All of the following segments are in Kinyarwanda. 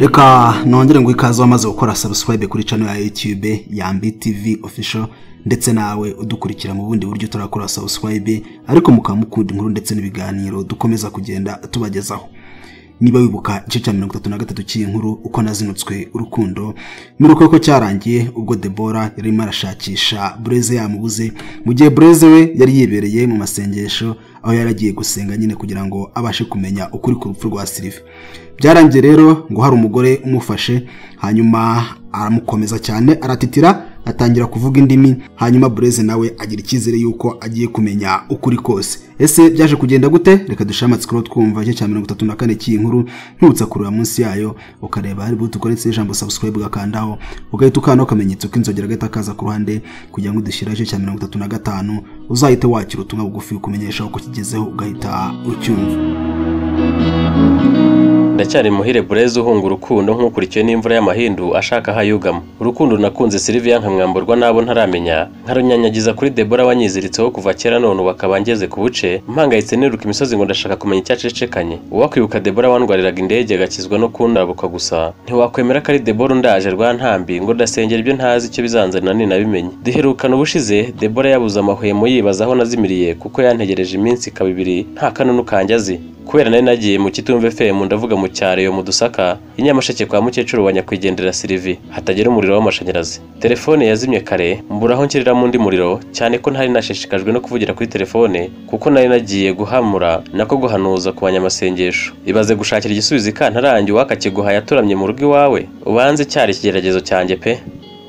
Reka nongere ngo ikaze wamaze gukora subscribe kuri channel ya YouTube Yambi TV official ndetse nawe udukurikira mu bundi buryo turakora subscribe ariko mukamukunda inkuru ndetse n'ibiganiro dukomeza kugenda tubagezaho. Niba wibuka igice cya 33 cy'inkuru uko nazinutswe urukundo miruko ko cyarangiye ubwo Deborah yarimo arashakisha Blaise yamubuze mu gihe Blaise we yari yibereye mu masengesho aho yaragiye gusenga nyine kugira ngo abashe kumenya ukuri ku rupfu rwa Sylvie. Byarangiye rero ngo hari umugore umufashe hanyuma aramukomeza cyane aratitira atangira kuvuga indimi hanyuma Blaise nawe agira ikizere yuko agiye kumenya ukuri kose. Ese byaje kugenda gute? Reka dushamatse ko twumva igice cya 34 cy'inkuru ntutsa kurura munsi yayo ukareba hari buto koretse ijambo subscribe gakandaho ugahita ukana kamenyetso k'inzogera gahita kaza ku ruhande kugira ngo dushyira igice cya 35 uzahite wakira ubutumwa bugufi kumenyesha uko kigezeho ugahita ucyumva. Ndacyari muhire Blaise uhunga urukundo nk'ukurikiye n'imvura y'amahindu ashaka hayugama. Urukundo nakunze Sylvia nkamwamburwa nabo ntaramenya nkarunyanyagiza kuri Deborah wanyiziritseho kuva kera none bakaba ngeze ku buce mpangayitse niruka imisozi ngo ndashaka kumenya icyacecekanye. Uwakwibuka Deborah wandwariraga indege gakizwa no kundabuka gusa ntiwakwemera ko ari Deborah ndaje rwa ntambi ngo ndasengera ibyo ntazi icyo bizanzana ni nabimenye. Duherukana ubushize Deborah yabuze amahwemo yibazaho nazimiriye kuko yantegereje iminsi kabibiri nta kanunu kanjyazi. Kubera nari nagiye mu Kitumve FM ndavuga mu cyaro mu Dusaka inyamasheke kwa mukecuru wa nyakwigendera Sylvie hatagera umuriro w'amashanyarazi. Telefone yazimye kare mburaho nkirira mu ndi muriro cyane ko ntari nashishikajwe no kuvugira kuri telefone kuko nari nagiye guhamura nako guhanuza ku banyamasengesho. Ibaze gushakira igisubizo kantarangi wakakiguha yaturamye mu rugo iwawe ubanze cyari ikigeragezo cyanjye pe.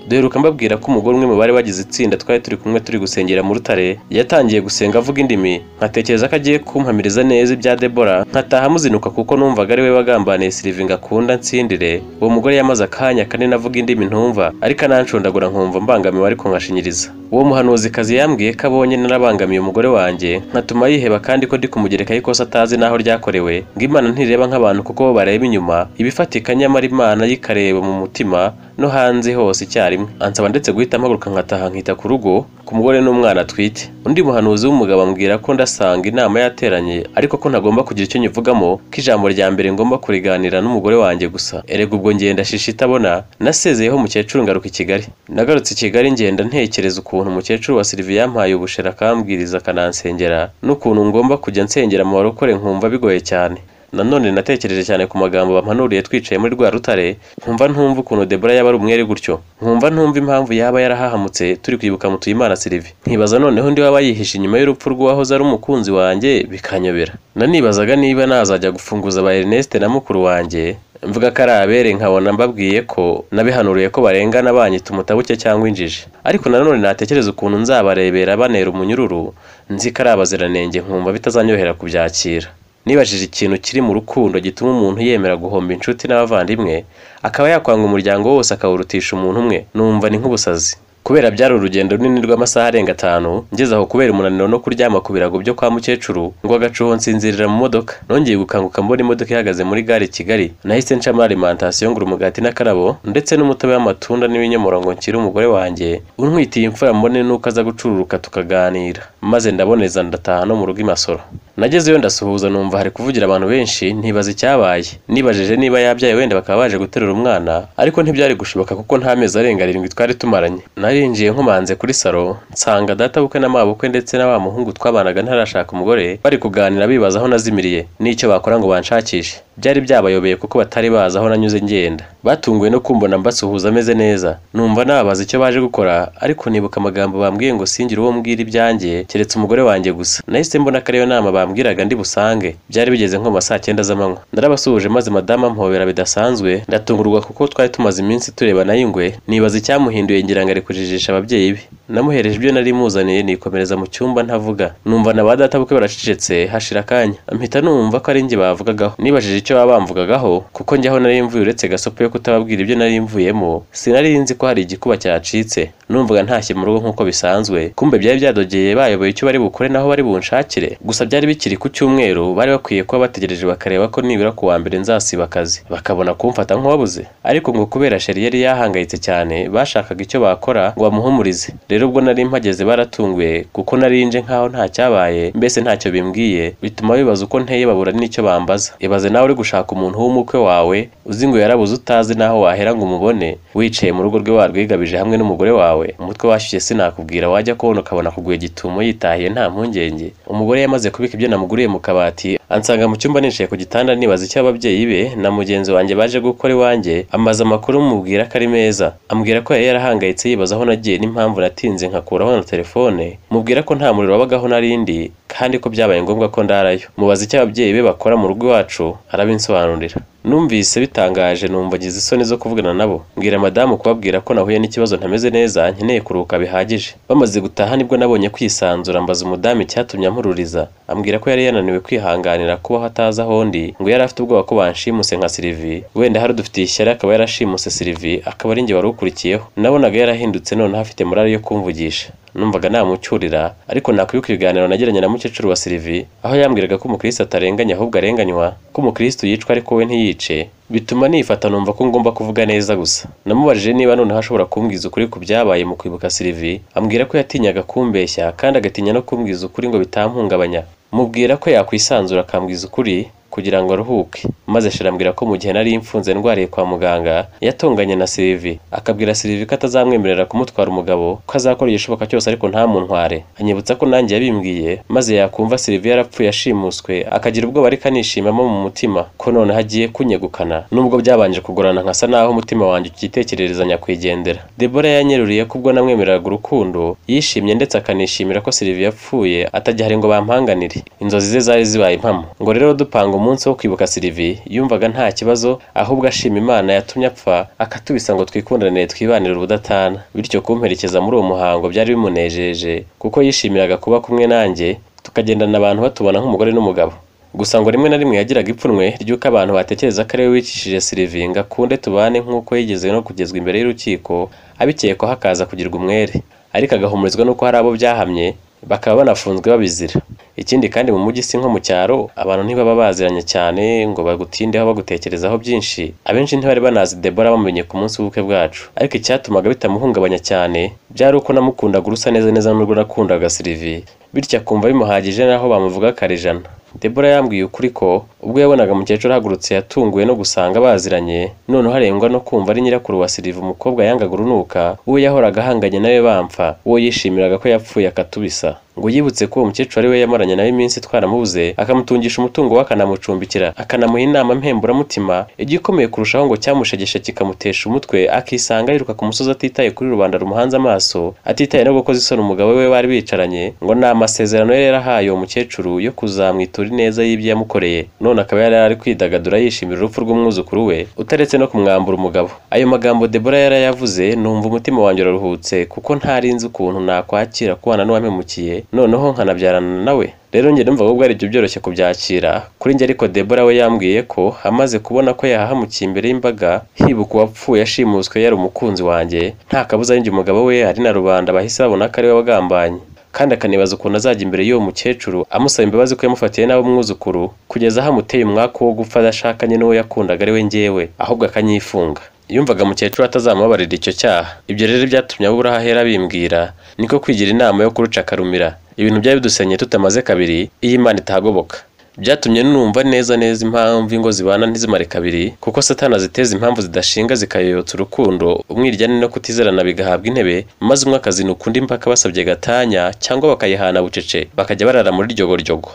Duheruka mbabwira ko umugore umwe mu bari bagize itsinda twari turi kumwe turi gusengera mu Rutare yatangiye gusenga avuga indimi nkatekereza ko agiye kumpamiriza neza ibya Deborah nkataha muzinuka kuko numvaga ari we wagambaniye Sylvie ngakunda ntsindire. Uwo mugore yamaze akanya kanini avuga indimi ntumva ariko ananshondagura nkumva mbangamiwe ariko nkashinyiriza. Uwo muhanuzi kazi yambwiye ko abonye narabangamiye umugore wanjye nkatuma yiheba kandi ko ndi kumugereka ikosa atazi naho ryakorewe ngo Imana ntireba nk'abantu kuko bo bareba inyuma ibifatika nyamara Imana yikareba mu mutima no hanze hose icyarimwe. Ansaba ndetse guhita mpaguruka nkataha nkita ku rugo ku mugore n'umwana atwite. Undi muhanuzi w'umugabo ambwira ko ndasanga inama yateranye ariko ko ntagomba kugira icyo nyivugamo ko ijambo rya mbere ngomba kuriganira n'umugore wanjye gusa. Erega ubwo ngenda shishi itabona nasezeyeho mukecuru ngaruka i Kigali. Nagarutse i Kigali ngenda ntekereza ukuntu umukecuru wa Sylvie yampaye ubushera akambwiriza akanansengera n'ukuntu ngomba kujya nsengera mu barokore nkumva bigoye cyane. Nanone natekereje cyane ku magambo bampanuriye twicaye muri rwa Rutare ntumva ukuntu Deborah yaba ari umwere gutyo ntumva impamvu yaba yarahahamutse turi kwibuka mu Tuyimana Sylvie. Nkibaza noneho ndi waba yihishe inyuma y'urupfu rw'uwahoze ari umukunzi wanjye bikanyobera. Nanibazaga niba nazajya gufunguza ba Ernest na mukuru wanjye mvuga ko ari abere nkabona mbabwiye ko nabihanuriye ko barengana banyita umutabuke cyangwa injiji. Ariko nanone natekereza ukuntu nzabarebera banera umunyururu nzi ko ari abaziranenge nkumva bitazanyohera kubyakira. Nibajije ikintu kiri mu rukundo gituma umuntu yemera guhomba inshuti n'abavandimwe akaba yakwanga umuryango wose akawurutisha umuntu umwe numva ni nk'ubusazi. Kubera byari urugendo runini rw'amasaha arenga 5 ngeze aho kubera umunaniro no kuryama ku birago byo kwa mukecuru ngo agacuho nsinzirira mu modoka. Nongeye gukanguka mbona imodoka ihagaze muri gare Kigali nahise nca muri alimentation ngura umugati n'akarabo ndetse n'umutobe w'amatunda n'ibinyomoro ngo nkiri umugore wanjye untwitiye imfura mbone nuko aza gucururuka tukaganira maze ndaboneza ndataha no mu rugo Imasoro. Nagezeyo ndasuhuza numva hari kuvugira abantu benshi ntibaza icyabaye. Nibajije niba yabyaye wenda bakaba baje guterura umwana ariko ntibyari gushoboka kuko nta mezi arenga 7 twari tumaranye. Narinjiye nkomanze kuri salo nsanga data bukwe n'amabukwe ndetse na wa muhungu twabanaga ntarashaka umugore bari kuganira bibaza aho nazimiriye n'icyo bakora ngo banshakishe. Byari byabayobeye kuko batari baza aho nanyuze ngenda. Batunguwe no kumbona mbasuhuza ameze neza. Numva nabaza icyo baje gukora ariko nibuka amagambo bambwiye ngo singire uwo mbwira ibyanjye keretse umugore wanjye gusa. Nahise mbona ko ariyo nama bambwiraga ndi busange. Byari bigeze nko masaa 9 z'amanywa. Ndarabasuhuje maze madama mpobera bidasanzwe ndatungurwa kuko twari tumaze iminsi tureba nayingwe nibaza icyamuhinduye ngira ngo ari kujijisha ababyeyi be. Namuhereje ibyo nari muzaniye nikomereza mu cyumba ntavuga. Numva na badata bukwe baracecetse hashira kanya. Mpita numva ko ari nge bavugagaho. Nibajije icyo bamvugagaho kuko njyaho nari mvuye uretse gasopo yo kutababwira ibyo nari mvuyemo. Sinari nzi ko hari igikuba cyacitse. Numvaga ntashye mu rugo nkuko bisanzwe. Kumbe byari byadogeye bayoboye icyo bari bukore naho bari bunshakire. Gusa byari bikiri ku cyumweru bari bakwiye kuba bategereje bakareba ko nibura ku wa mbere nzasiba akazi bakabona kumfata nk'uwabuze. Ariko ngo kubera sheri yari yahangayitse cyane bashakaga icyo bakora ngo bamuhumurize. rero ubwo nari mpageze baratunguye kuko narinje nkaho nta cyabaye, mbese ntacyo bimbwiye, bituma bibaza uko nteye babura n'icyo bambaza. Ibaze nawe uri gushaka umuntu w'umukwe wawe uzi ngo yarabuze utazi naho wahera ngo umubone, wicaye mu rugo rwe warwigabije hamwe n'umugore wawe, umutwe washyushye sinakubwira, wajya kubona ukabona kuguye gitumo yitahiye nta mpungenge. Umugore yamaze kubika ibyo namuguriye mu kabati, ansanga mu cyumba nicaye ku gitanda nibaza icyo ababyeyi be na mugenzi wanjye baje gukora iwanjye. Amaze amakuru mubwira ko ari meza, ambwira ko yari yarahangayitse yibaza aho nagiye n'impamvu natinze nkakuraho na telefone, mubwira ko nta muriro wabagaho narindi kandi ko byabaye ngombwa ko ndarayo. Mubaza icyo ababyeyi be bakora mu rugo iwacu, arabinsobanurira. Numvise bitangaje, numva ngize isoni zo kuvugana nabo, mbwira madamu kubabwira ko nahuye n'ikibazo ntameze neza, nkeneye kuruhuka bihagije. Bamaze gutaha nibwo nabonye kwisanzura, mbaza umudamu icyatumye ampururiza, ambwira ko yari yananiwe kwihanganira kubaho atazi aho ndi, ngo yari afite ubwoba ko banshimuse nka Sylvie, wenda hari dufitiye ishyari akaba yarashimuse Sylvie, akaba ari njye wari ukurikiyeho. Nabonaga yarahindutse noneho afite morale yo kumvugisha. Numvaga namucyurira, ariko nakwibuka ibiganiro nagiranye na mukecuru wa Sylvie, aho yambwiraga ko umukristo atarenganya ahubwo arenganywa, ko umukristo yicwa ariko we ntiyice, bituma nifata numva ko ngomba kuvuga neza gusa. Namubajije niba noneho ashobora kumbwiza ukuri ku byabaye mu kwibuka Sylvie, ambwira ko yatinyaga kumbeshya kandi agatinya no kumbwiza ukuri ngo bitampungabanya. Mubwira ko yakwisanzura akambwiza ukuri kugira ngo aruhuke, maze shirambwira ko mu gihe nari imfunze ndwariye kwa muganga yatonganye na Sylvie, akabwira Sylvie ko atazamwemerera kumutwara umugabo, ko azakora igishoboka cyose ariko ntamuntware. Anyibutsa ko nanjye yabimbwiye, maze yakumva Sylvie yarapfuye ashimuswe akagira ubwoba ariko anishimamo mu mutima ko none hagiye kunyegukana, nubwo byabanje kugorana nkasa naho umutima wanjye ukitekerereza nyakwigendera. Deborah yanyeruriye ko ubwo namwemereraga urukundo yishimye ndetse akanishimira ko Sylvie yapfuye atajya ngo bampanganire. Inzozi ze zari zibaye impamo, ngo rero dupanga umunsi wo kwibuka Sylvie yumvaga nta kibazo, ahubwo ashima Imana yatumye apfa akatubisa ngo twikundane twibanire ubudatana. Bityo kumperekeza muri uwo muhango byari bimunejeje kuko yishimiraga kuba kumwe nanjye, tukagendana abantu batubona nk'umugore n'umugabo. Gusa ngo rimwe na rimwe yagiraga ipfunwe ry'uko abantu batekereza ko ari we wicishije Sylvie ngo akunde tubane nk'uko yigeze no kugezwa imbere y'urukiko, abikekwaho akaza kugirwa umwere, ariko agahumurizwa n'uko hari abo byahamye bakaba banafunzwe babizira. Ikindi kandi mu mujyi si nko mu cyaro, abantu ntibaba baziranye cyane ngo bagutindeho bagutekerezaho byinshi. Abenshi ntibari banazi Deborah bamumenye ku munsi w'ubukwe bwacu, ariko icyatumaga bitamuhungabanya cyane byari uko namukundaga urusa neza n'ubwo nakundaga Sylvie, bityo akumva bimuhagije naho bamuvuga akarijana. Deborah yambwiye ukuri ko ubwo yabonaga umukecuru ahagurutse yatunguwe no gusanga baziranye, noneho harengwa no kumva ari nyirakuru wa Sylvie, umukobwa yangaga urunuka, uwo yahoraga ahanganye nawe bampfa, uwo yishimiraga ko yapfuye akatubisa. Ngo yibutse ko uwo mukecuru ari we yamaranye nawe iminsi twaramubuze, akamutungisha umutungo we akanamucumbikira, akanamuha inama mpemburamutima. Igikomeye kurushaho ngo cyamushegesha kikamutesha umutwe, akisanga yiruka ku musozi atitaye kuri rubanda rumuhanze amaso, atitaye no gukoza isoni umugabo we bari bicaranye, ngo ni amasezerano yari yarahaye uwo mukecuru yo kuzamwitura ineza y'ibyo yamukoreye. None akaba yari ari kwidagadura yishimira urupfu rw'umwuzukuru we, utaretse no kumwambura umugabo. Ayo magambo Deborah yarayavuze, numva umutima wanjye uraruhutse kuko ntarinzi ukuntu nakwakira kubana n'uwampemukiye noneho nkanabyarana nawe. Rero njye numva ubwo ari byo byoroshye kubyakira kuri njye, ariko Deborah we yambwiye ko amaze kubona ko yahahamukiye imbere y'imbaga hibuka uwapfuye ashimuswe yari umukunzi wanjye, nta kabuza y'injye umugabo we ari na rubanda bahise babona ko ari we wagambanye, kandi akanibaza ukuntu azajya imbere y'uwo mukecuru amusaba imbabazi ko yamufatiye nawe umwuzukuru, kugeza aho amuteye umwaka wo gupfa adashakanye n'uwo yakundaga ari we njyewe, ahubwo akanyifunga. Yumvaga mukecuru atazamubabarira icyo cyaha. Ibyo rero byatumye abura ahera bimbwira, niko kwigira inama yo kuruca akarumira. Ibintu byari bidusenye tutamaze kabiri iyo Imana itahagoboka. Byatumye numva neza impamvu ingo zibana ntizimare kabiri, kuko Satani ziteza impamvu zidashinga zikayoyotsa urukundo, umwiryane no kutizerana bigahabwa intebe, maze umwe akazinuka undi mpaka basabye gatanya cyangwa bakayihana bucece, bakajya barara muri ryogo.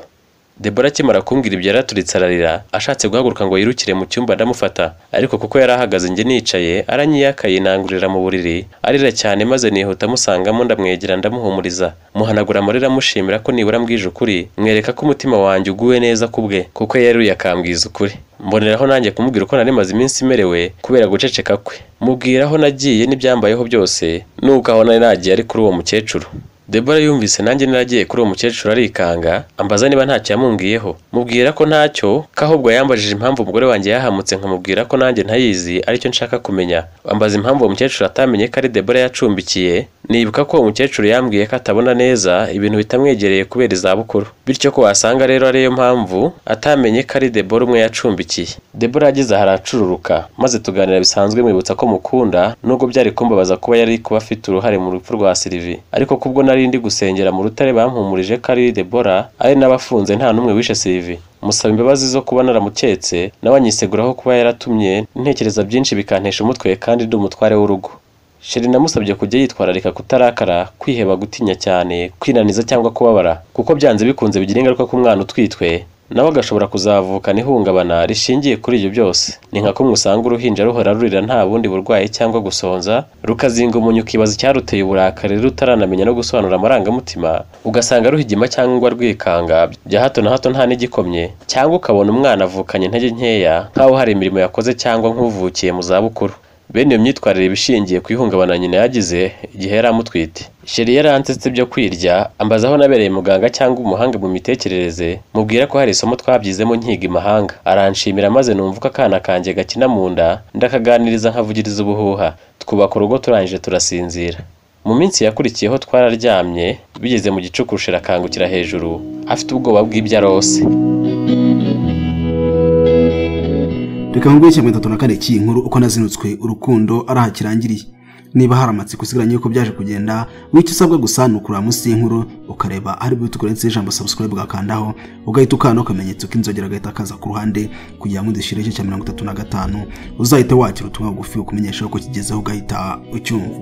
Deborah akimara kumbwira ibyo yaraturitse ararira, ashatse guhaguruka ngo yirukire mu cyumba ndamufata, ariko kuko yari ahagaze njye nicaye aranyiyakaye inangurira mu buriri arira cyane, maze nihuta musangamo ndamwegera ndamuhumuriza, muhanagura amarira amushimira ko nibura mbwije ukuri, mwereka ko umutima wanjye uguwe neza kubwe kuko yaruye akambwiza ukuri. Mboneraho nanjye kumubwira uko nari maze iminsi merewe kubera guceceka kwe, mubwira aho nagiye n'ibyambayeho byose, nuko aho nari nagiye ari kuri uwo mukecuru. Debora yumvise nanjye naragiye kuri uwo mukecuru arikanga ambaza niba ntacyo yamumbwiyeho, mubwira ko ntacyo, ko ahubwo yambajije impamvu umugore wanjye yahamutse, nkamubwira ko nanjye ntayizi aricyo nshaka kumenya. Ambaza impamvu uwo mukecuru atamenye ko ari Debora yacumbikiye, nibuka ko uwo mukecuru yambwiye ko atabona neza ibintu bitamwegereye kubera izabukuru, bityo ko wasanga rero ariyo mpamvu atamenye ko ari Debora umwe yacumbikiye. Debora yagize aracururuka maze tuganira bisanzwe, mwibutsa ko mukunda nubwo byari kumbabaza kuba yari kuba afite uruhare mu rupfu rwa Sylvie, ariko kubwo nari ndi gusengera mu rutare bampumurije ko ari Debora ari n'abafunze nta numwe wishe Sylvie. Musaba imbabazi zo kuba naramuketse, nawe anyiseguraho kuba yaratumye ntekereza byinshi bikantesha umutwe kandi ndi umutware w'urugo. Sheri namusabye kujya yitwararika kutarakara, kwiheba, gutinya cyane, kwinaniza cyangwa kubabara, kuko byanze bikunze bigira ingaruka ku mwana utwitwe, nawe agashobora kuzavukana ihungabana rishingiye kuri ibyo byose. Ni nka kumwe usanga uruhinja ruhora rurira nta bundi burwayi cyangwa gusonza, rukazinga umunyu ukibaza icyaruteye uburakari rutaranamenya no gusobanura amarangamutima, ugasanga ruhigima cyangwa rwikanga bya hato na hato nta n'igikomye, cyangwa ukabona umwana avukanye intege nkeya nk'aho hari imirimo yakoze cyangwa nk'uvukiye mu zabukuru. Bene iyo myitwarire ibishingiye ku ihungabana nyina yagize igihe yari amutwite. Sheri yaransetse byo kwirya, ambaza aho nabereye muganga cyangwa umuhanga mu mitekerereze, mubwira ko hari isomo twabyizemo nkiga imahanga. Aranshimira maze numva ko akana kanjye gakina mu nda, ndakaganiriza nkavugiriza ubuhuha. Twubaka urugo turangije turasinzira. Mu minsi yakurikiyeho twararyamye, bigeze mu gicuku Sheri akangukira hejuru, afite ubwoba bw'ibyo arose. Reka nguye cyangwa 34 cy'inkuru uko nazinutswe urukundo arahakirangiriye. Niba hari amatsiko usigaranye uko byaje kugenda, wicyo usabwa gusa nukura munsi y'inkuru ukareba ari butukurenze ijambo subscribe gakandaho, ugahita ukana akamenyetso k'inzogera gahita kaza ku ruhande kugira ngo ndishire cyo 35 uzahite wakira ubutumwa bugufi ukumenyesha uko kigezeho ugahita ucyumva.